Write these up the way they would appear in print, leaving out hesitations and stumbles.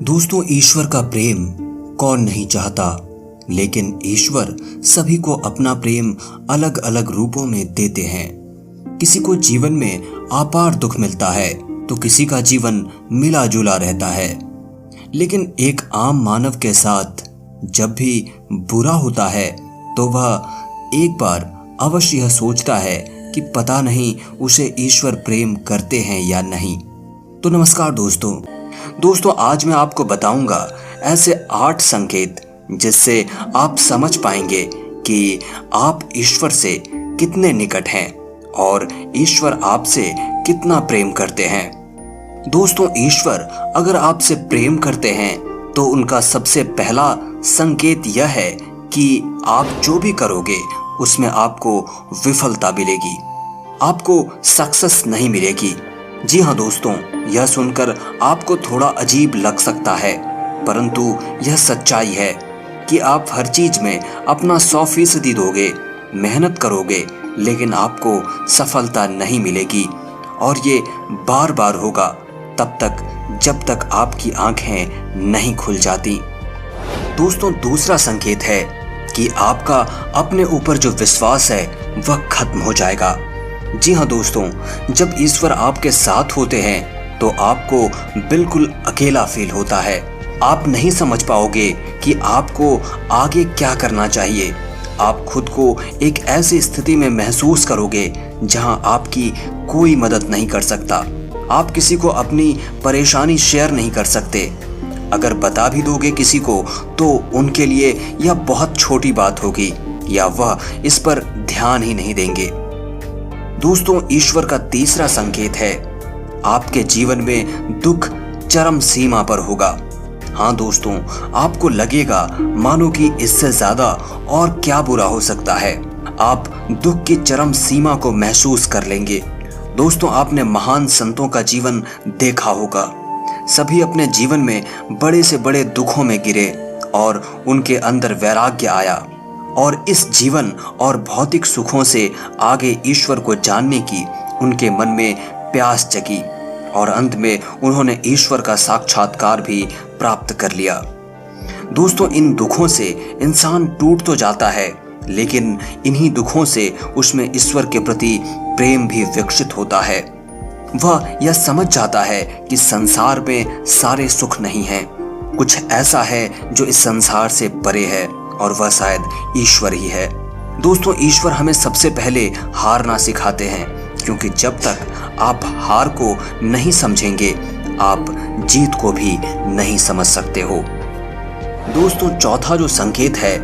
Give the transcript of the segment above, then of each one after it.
दोस्तों, ईश्वर का प्रेम कौन नहीं चाहता, लेकिन ईश्वर सभी को अपना प्रेम अलग अलग रूपों में देते हैं। किसी को जीवन में अपार दुख मिलता है तो किसी का जीवन मिला जुला रहता है। लेकिन एक आम मानव के साथ जब भी बुरा होता है तो वह एक बार अवश्य यह सोचता है कि पता नहीं उसे ईश्वर प्रेम करते हैं या नहीं। तो नमस्कार दोस्तों, आज मैं आपको बताऊंगा ऐसे 8 संकेत जिससे आप समझ पाएंगे कि आप ईश्वर से कितने निकट हैं और ईश्वर आपसे कितना प्रेम करते हैं। दोस्तों, ईश्वर अगर आपसे प्रेम करते हैं तो उनका सबसे पहला संकेत यह है कि आप जो भी करोगे उसमें आपको विफलता मिलेगी, आपको सक्सेस नहीं मिलेगी। जी हाँ दोस्तों, यह सुनकर आपको थोड़ा अजीब लग सकता है, परंतु यह सच्चाई है कि आप हर चीज में अपना 100% दोगे, मेहनत करोगे, लेकिन आपको सफलता नहीं मिलेगी। और ये बार बार होगा तब तक जब तक आपकी आंखें नहीं खुल जाती। दोस्तों, दूसरा संकेत है कि आपका अपने ऊपर जो विश्वास है वह खत्म हो जाएगा। जी हाँ दोस्तों, जब ईश्वर आपके साथ होते हैं तो आपको बिल्कुल अकेला फील होता है। आप नहीं समझ पाओगे कि आपको आगे क्या करना चाहिए। आप खुद को एक ऐसी स्थिति में महसूस करोगे जहां आपकी कोई मदद नहीं कर सकता। आप किसी को अपनी परेशानी शेयर नहीं कर सकते। अगर बता भी दोगे किसी को तो उनके लिए यह बहुत छोटी बात होगी या वह इस पर ध्यान ही नहीं देंगे। दोस्तों, ईश्वर का तीसरा संकेत है आपके जीवन में दुख चरम सीमा पर होगा। हाँ दोस्तों, आपको लगेगा मानो कि इससे ज्यादा और क्या बुरा हो सकता है। आप दुख की चरम सीमा को महसूस कर लेंगे। दोस्तों, आपने महान संतों का जीवन देखा होगा। सभी अपने जीवन में बड़े से बड़े दुखों में गिरे और उनके अंदर वैराग्य आया और इस जीवन और भौतिक सुखों से आगे ईश्वर को जानने की उनके मन में प्यास जगी और अंत में उन्होंने ईश्वर का साक्षात्कार भी प्राप्त कर लिया। दोस्तों, इन दुखों से इंसान टूट तो जाता है, लेकिन इन्हीं दुखों से उसमें ईश्वर के प्रति प्रेम भी विकसित होता है। वह यह समझ जाता है कि संसार में सारे सुख नहीं हैं, कुछ ऐसा है जो इस संसार से परे है और वह शायद ईश्वर ही है। दोस्तों, ईश्वर हमें सबसे पहले हारना सिखाते हैं, क्योंकि जब तक आप हार को नहीं समझेंगे आप जीत को भी नहीं समझ सकते हो। दोस्तों, चौथा जो संकेत है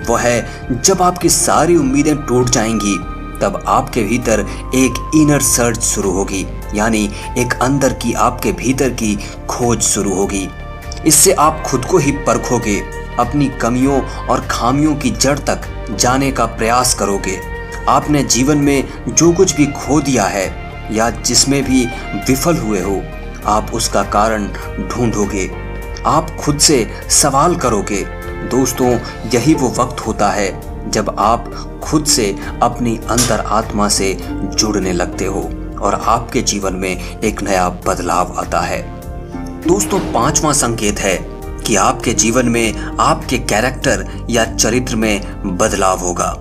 वह है जब आपकी सारी उम्मीदें टूट जाएंगी तब आपके भीतर एक इनर सर्च शुरू होगी, यानी एक अंदर की आपके भीतर की खोज शुरू होगी। इससे आप खुद को ही परखोगे, अपनी कमियों और खामियों की जड़ तक जाने का प्रयास करोगे। आपने जीवन में जो कुछ भी खो दिया है या जिसमें भी विफल हुए हो, आप उसका कारण ढूंढोगे, आप खुद से सवाल करोगे। दोस्तों, यही वो वक्त होता है जब आप खुद से अपनी अंदर आत्मा से जुड़ने लगते हो और आपके जीवन में एक नया बदलाव आता है। दोस्तों, 5वां संकेत है कि आपके जीवन में आपके कैरेक्टर या चरित्र में बदलाव होगा।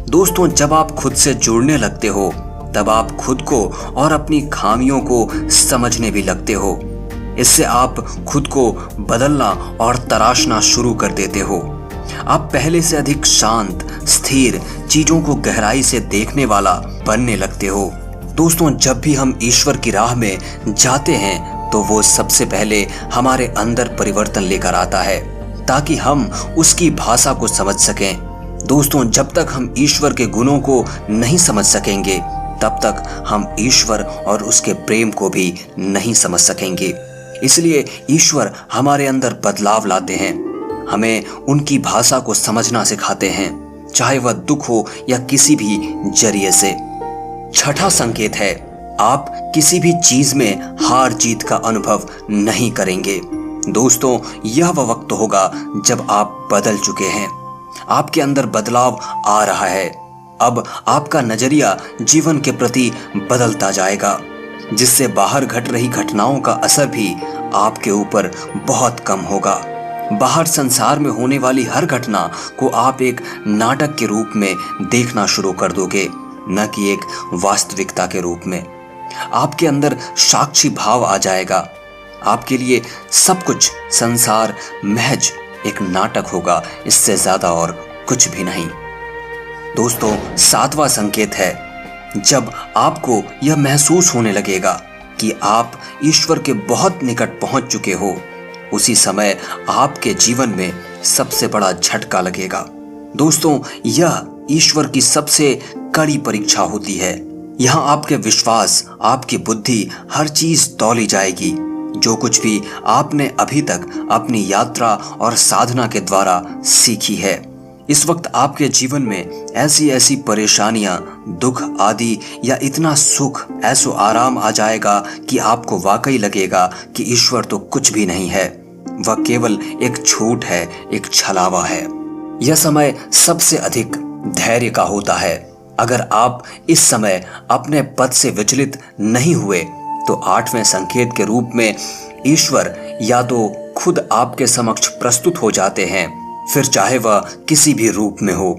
दोस्तों, जब आप खुद से जुड़ने लगते हो तब आप खुद को और अपनी खामियों को समझने भी लगते हो। इससे आप खुद को बदलना और तराशना शुरू कर देते हो। आप पहले से अधिक शांत, स्थिर, चीजों को गहराई से देखने वाला बनने लगते हो। दोस्तों, जब भी हम ईश्वर की राह में जाते हैं तो वो सबसे पहले हमारे अंदर परिवर्तन लेकर आता है ताकि हम उसकी भाषा को समझ सकें। दोस्तों, जब तक हम ईश्वर के गुणों को नहीं समझ सकेंगे तब तक हम ईश्वर और उसके प्रेम को भी नहीं समझ सकेंगे। इसलिए ईश्वर हमारे अंदर बदलाव लाते हैं, हमें उनकी भाषा को समझना सिखाते हैं, चाहे वह दुख हो या किसी भी जरिए से। 6ठा संकेत है आप किसी भी चीज में हार जीत का अनुभव नहीं करेंगे। दोस्तों, यह वह वक्त होगा जब आप बदल चुके हैं, आपके अंदर बदलाव आ रहा है। अब आपका नजरिया जीवन के प्रति बदलता जाएगा। जिससे बाहर घट रही घटनाओं का असर भी आपके ऊपर बहुत कम होगा। बाहर संसार में होने वाली हर घटना को आप एक नाटक के रूप में देखना शुरू कर दोगे, न कि एक वास्तविकता के रूप में। आपके अंदर साक्षी भाव आ जाएगा। आपके लिए सब कुछ संसार महज एक नाटक होगा, इससे ज्यादा और कुछ भी नहीं। दोस्तों, 7वां संकेत है, जब आपको यह महसूस होने लगेगा कि आप ईश्वर के बहुत निकट पहुंच चुके हो, उसी समय आपके जीवन में सबसे बड़ा झटका लगेगा। दोस्तों, यह ईश्वर की सबसे कड़ी परीक्षा होती है। यहाँ आपके विश्वास, आपकी बुद्धि, हर चीज तौली जाएगी। जो कुछ भी आपने अभी तक अपनी यात्रा और साधना के द्वारा सीखी है, इस वक्त आपके जीवन में ऐसी ऐसी परेशानियां, दुख आदि या इतना सुख, ऐसो आराम आ जाएगा कि आपको वाकई लगेगा कि ईश्वर तो कुछ भी नहीं है, वह केवल एक झूठ है, एक छलावा है। यह समय सबसे अधिक धैर्य का होता है। अगर आप इस समय अपने पद से विचलित नहीं हुए तो 8वें संकेत के रूप में ईश्वर या तो खुद आपके समक्ष प्रस्तुत हो जाते हैं, फिर चाहे वह किसी भी रूप में हो।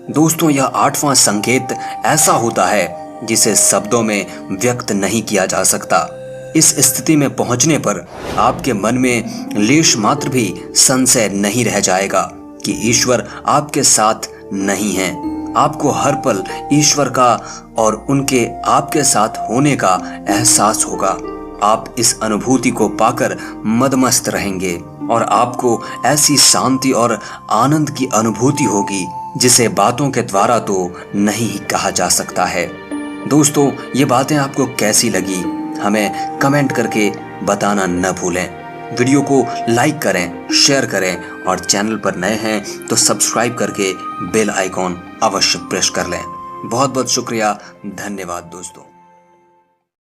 दोस्तों, यह 8वां संकेत ऐसा होता है जिसे शब्दों में व्यक्त नहीं किया जा सकता। इस स्थिति में पहुंचने पर आपके मन में लेश मात्र भी संशय नहीं रह जाएगा कि ईश्वर आपके साथ नहीं है। आपको हर पल ईश्वर का और उनके आपके साथ होने का एहसास होगा। आप इस अनुभूति को पाकर मदमस्त रहेंगे और आपको ऐसी शांति और आनंद की अनुभूति होगी जिसे बातों के द्वारा तो नहीं कहा जा सकता है। दोस्तों, ये बातें आपको कैसी लगी हमें कमेंट करके बताना न भूलें। वीडियो को लाइक करें, शेयर करें और चैनल पर नए हैं तो सब्सक्राइब करके बेल आइकॉन अवश्य प्रेस कर लें। बहुत बहुत शुक्रिया, धन्यवाद दोस्तों।